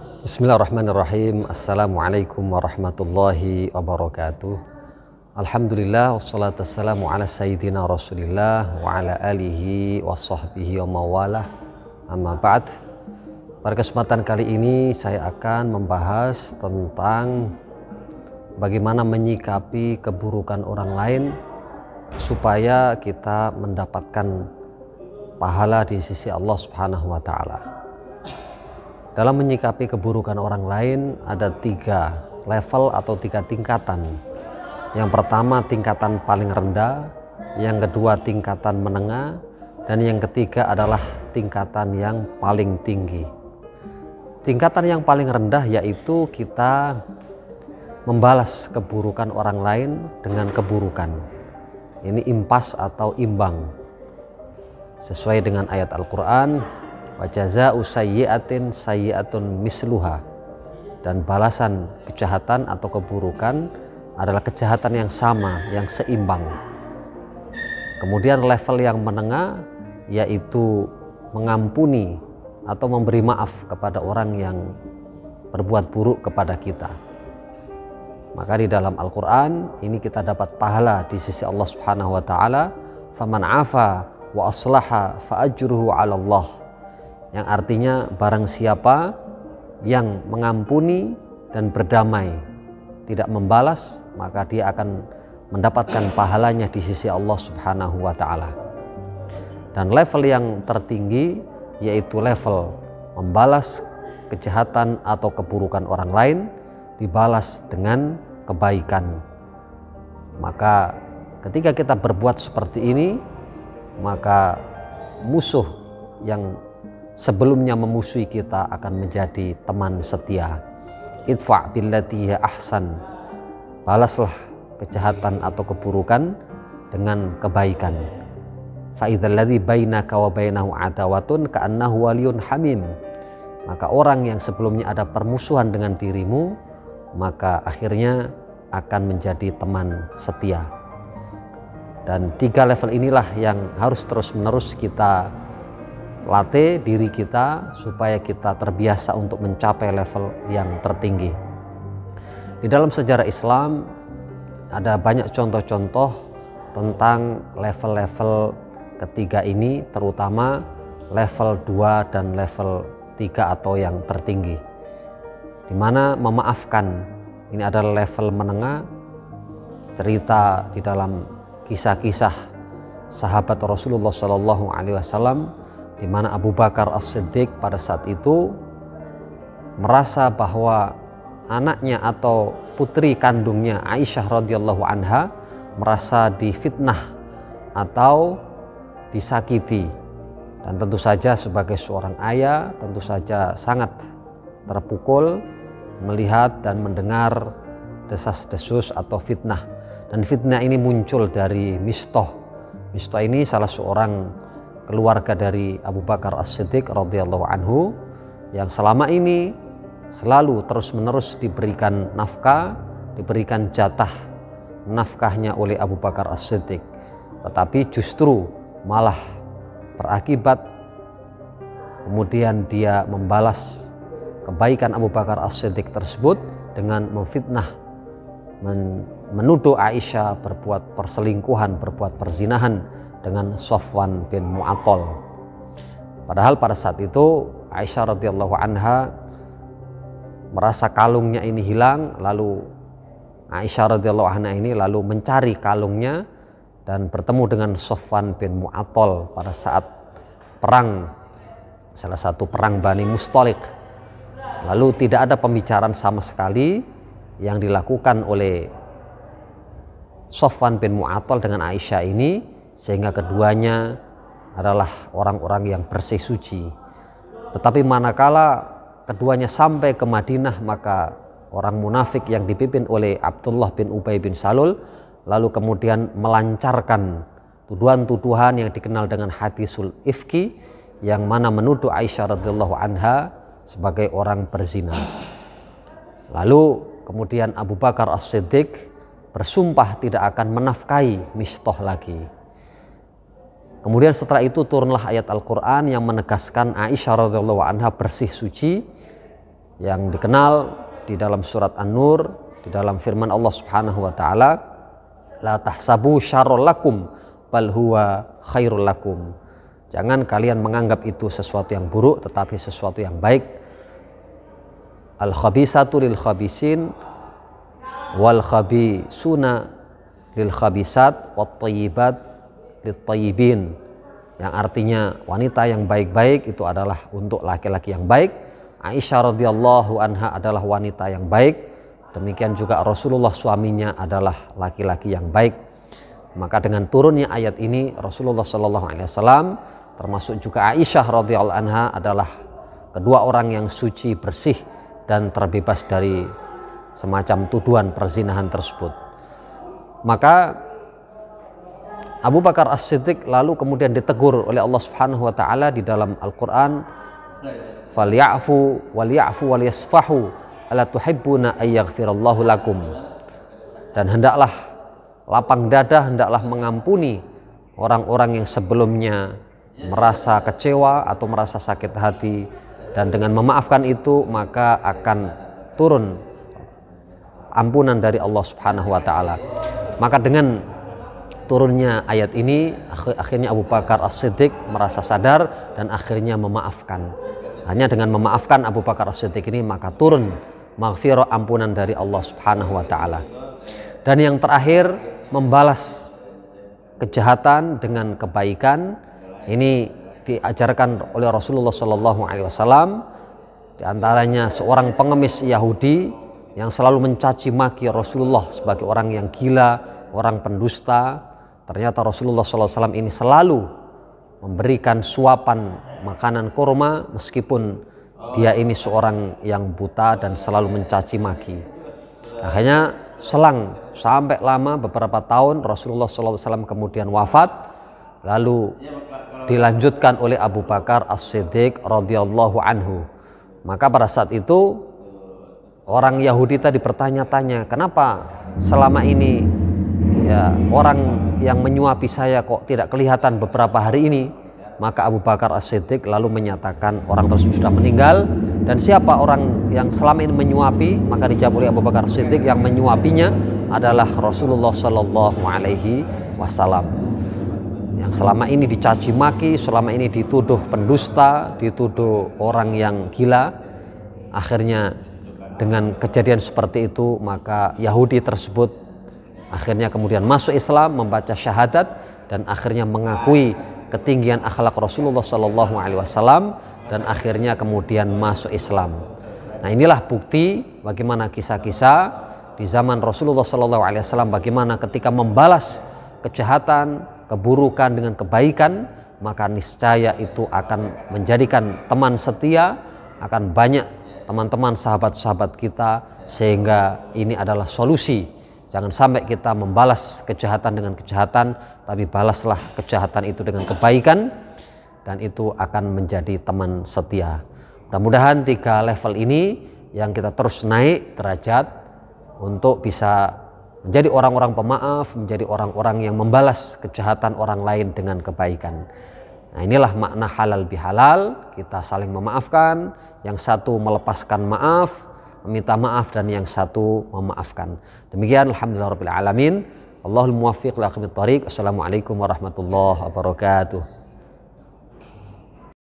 Bismillahirrahmanirrahim. Assalamualaikum warahmatullahi wabarakatuh. Alhamdulillah wassalatu wassalamu ala sayyidina Rasulillah wa ala alihi wa sahbihi wa mawalah. Amma ba'd. Pada kesempatan kali ini saya akan membahas tentang bagaimana menyikapi keburukan orang lain supaya kita mendapatkan pahala di sisi Allah Subhanahu wa taala. Dalam menyikapi keburukan orang lain ada 3 level atau 3 tingkatan. Yang pertama tingkatan paling rendah, yang kedua tingkatan menengah, dan yang ketiga adalah tingkatan yang paling tinggi. Tingkatan yang paling rendah yaitu kita membalas keburukan orang lain dengan keburukan. Ini impas atau imbang. Sesuai dengan ayat Al-Quran, wa jazaa'u sayyi'atin sayyi'atun misluha, dan balasan kejahatan atau keburukan adalah kejahatan yang sama, yang seimbang. Kemudian level yang menengah yaitu mengampuni atau memberi maaf kepada orang yang berbuat buruk kepada kita. Maka di dalam Al-Quran ini kita dapat pahala di sisi Allah Subhanahu wa taala, faman afa wa aslaha fa ajruhu 'ala Allah. Yang artinya barang siapa yang mengampuni dan berdamai, tidak membalas, maka dia akan mendapatkan pahalanya di sisi Allah Subhanahu wa taala. Dan level yang tertinggi yaitu level membalas kejahatan atau keburukan orang lain dibalas dengan kebaikan. Maka ketika kita berbuat seperti ini, maka musuh yang sebelumnya memusuhi kita akan menjadi teman setia. Idfa' billati hiya ahsan. Balaslah kejahatan atau keburukan dengan kebaikan. Fa idzal ladzi bainaka wa bainahu adawatun ka'annahu waliyyun hamim. Maka orang yang sebelumnya ada permusuhan dengan dirimu, maka akhirnya akan menjadi teman setia. Dan 3 level inilah yang harus terus-menerus kita latih diri kita supaya kita terbiasa untuk mencapai level yang tertinggi. Di dalam sejarah Islam ada banyak contoh-contoh tentang level-level ketiga ini, terutama level 2 dan level 3 atau yang tertinggi, di mana memaafkan ini adalah level menengah. Cerita di dalam kisah-kisah sahabat Rasulullah SAW, di mana Abu Bakar As-Siddiq pada saat itu merasa bahwa anaknya atau putri kandungnya Aisyah radhiyallahu anha merasa difitnah atau disakiti, dan tentu saja sebagai seorang ayah tentu saja sangat terpukul melihat dan mendengar desas-desus atau fitnah. Dan fitnah ini muncul dari Mistah. Mistah ini salah seorang keluarga dari Abu Bakar As-Siddiq radhiyallahu anhu yang selama ini selalu terus-menerus diberikan nafkah, diberikan jatah nafkahnya oleh Abu Bakar As-Siddiq, tetapi justru malah berakibat kemudian dia membalas kebaikan Abu Bakar As-Siddiq tersebut dengan memfitnah, menuduh Aisyah berbuat perselingkuhan, berbuat perzinahan dengan Safwan bin Mu'attal. Padahal pada saat itu Aisyah radhiyallahu anha merasa kalungnya ini hilang, lalu Aisyah radhiyallahu anha ini lalu mencari kalungnya dan bertemu dengan Safwan bin Mu'attal pada saat perang, salah satu perang Bani Mustaliq. Lalu tidak ada pembicaraan sama sekali yang dilakukan oleh Safwan bin Mu'attal dengan Aisyah ini, sehingga keduanya adalah orang-orang yang bersih suci. Tetapi manakala keduanya sampai ke Madinah, maka orang munafik yang dipimpin oleh Abdullah bin Ubay bin Salul lalu kemudian melancarkan tuduhan-tuduhan yang dikenal dengan hadisul ifki, yang mana menuduh Aisyah radhiyallahu anha sebagai orang berzina. Lalu kemudian Abu Bakar As-Siddiq bersumpah tidak akan menafkahi Mistah lagi. Kemudian setelah itu turunlah ayat Al-Quran yang menegaskan Aisyah radhiyallahu anha bersih suci yang dikenal di dalam surat An-Nur, di dalam firman Allah Subhanahu wa taala, la tahsabu syarrul lakum bal huwa khairul lakum. Jangan kalian menganggap itu sesuatu yang buruk, tetapi sesuatu yang baik. Al-khabisatu lil khabisin wal khabisuna lil khabisat wat thayyibat lit thayyibin. Yang artinya wanita yang baik-baik itu adalah untuk laki-laki yang baik. Aisyah radhiyallahu anha adalah wanita yang baik. Demikian juga Rasulullah suaminya adalah laki-laki yang baik. Maka dengan turunnya ayat ini, Rasulullah sallallahu alaihi wasallam termasuk juga Aisyah radhiyallahu anha adalah kedua orang yang suci, bersih dan terbebas dari semacam tuduhan perzinahan tersebut. Maka Abu Bakar As-Siddiq lalu kemudian ditegur oleh Allah Subhanahu wa taala di dalam Al-Qur'an, "Falyafu walyafu walyasfahu ala tuhibbuna ayyaghfirallahu lakum." Dan hendaklah lapang dada, hendaklah mengampuni orang-orang yang sebelumnya merasa kecewa atau merasa sakit hati, dan dengan memaafkan itu maka akan turun ampunan dari Allah Subhanahu wa taala. Maka dengan turunnya ayat ini akhirnya Abu Bakar As-Siddiq merasa sadar dan akhirnya memaafkan. Hanya dengan memaafkan Abu Bakar As-Siddiq ini maka turun maghfirah, ampunan dari Allah Subhanahu wa taala. Dan yang terakhir, membalas kejahatan dengan kebaikan. Ini diajarkan oleh Rasulullah Sallallahu Alaihi Wasallam. Di antaranya seorang pengemis Yahudi yang selalu mencaci maki Rasulullah sebagai orang yang gila, orang pendusta. Ternyata Rasulullah Sallallahu Alaihi Wasallam ini selalu memberikan suapan makanan kurma meskipun dia ini seorang yang buta dan selalu mencaci maki. Akhirnya selang sampai lama beberapa tahun Rasulullah Sallallahu Alaihi Wasallam kemudian wafat, lalu dilanjutkan oleh Abu Bakar As-Siddiq radhiyallahu anhu. Maka pada saat itu orang Yahudi tadi bertanya-tanya, kenapa selama ini ya orang yang menyuapi saya kok tidak kelihatan beberapa hari ini? Maka Abu Bakar As-Siddiq lalu menyatakan orang tersebut sudah meninggal. Dan siapa orang yang selama ini menyuapi? Maka dijawab oleh Abu Bakar As-Siddiq, yang menyuapinya adalah Rasulullah Sallallahu Alaihi Wasallam. Yang selama ini dicaci maki, selama ini dituduh pendusta, dituduh orang yang gila. Akhirnya dengan kejadian seperti itu maka Yahudi tersebut akhirnya kemudian masuk Islam, membaca syahadat, dan akhirnya mengakui ketinggian akhlak Rasulullah Sallallahu Alaihi Wasallam, dan akhirnya kemudian masuk Islam. Nah, inilah bukti bagaimana kisah-kisah di zaman Rasulullah Sallallahu Alaihi Wasallam, bagaimana ketika membalas kejahatan, keburukan dengan kebaikan, maka niscaya itu akan menjadikan teman setia, akan banyak teman-teman sahabat-sahabat kita, sehingga ini adalah solusi. Jangan sampai kita membalas kejahatan dengan kejahatan, tapi balaslah kejahatan itu dengan kebaikan, dan itu akan menjadi teman setia. Mudah-mudahan 3 level ini yang kita terus naik derajat untuk bisa menjadi orang-orang pemaaf, menjadi orang-orang yang membalas kejahatan orang lain dengan kebaikan. Nah, inilah makna halal bihalal, kita saling memaafkan, yang satu melepaskan maaf, meminta maaf, dan yang satu memaafkan. Demikian, alhamdulillahirabbil alamin. Allahul muwaffiq li aqwamit thoriq. Assalamualaikum warahmatullahi wabarakatuh.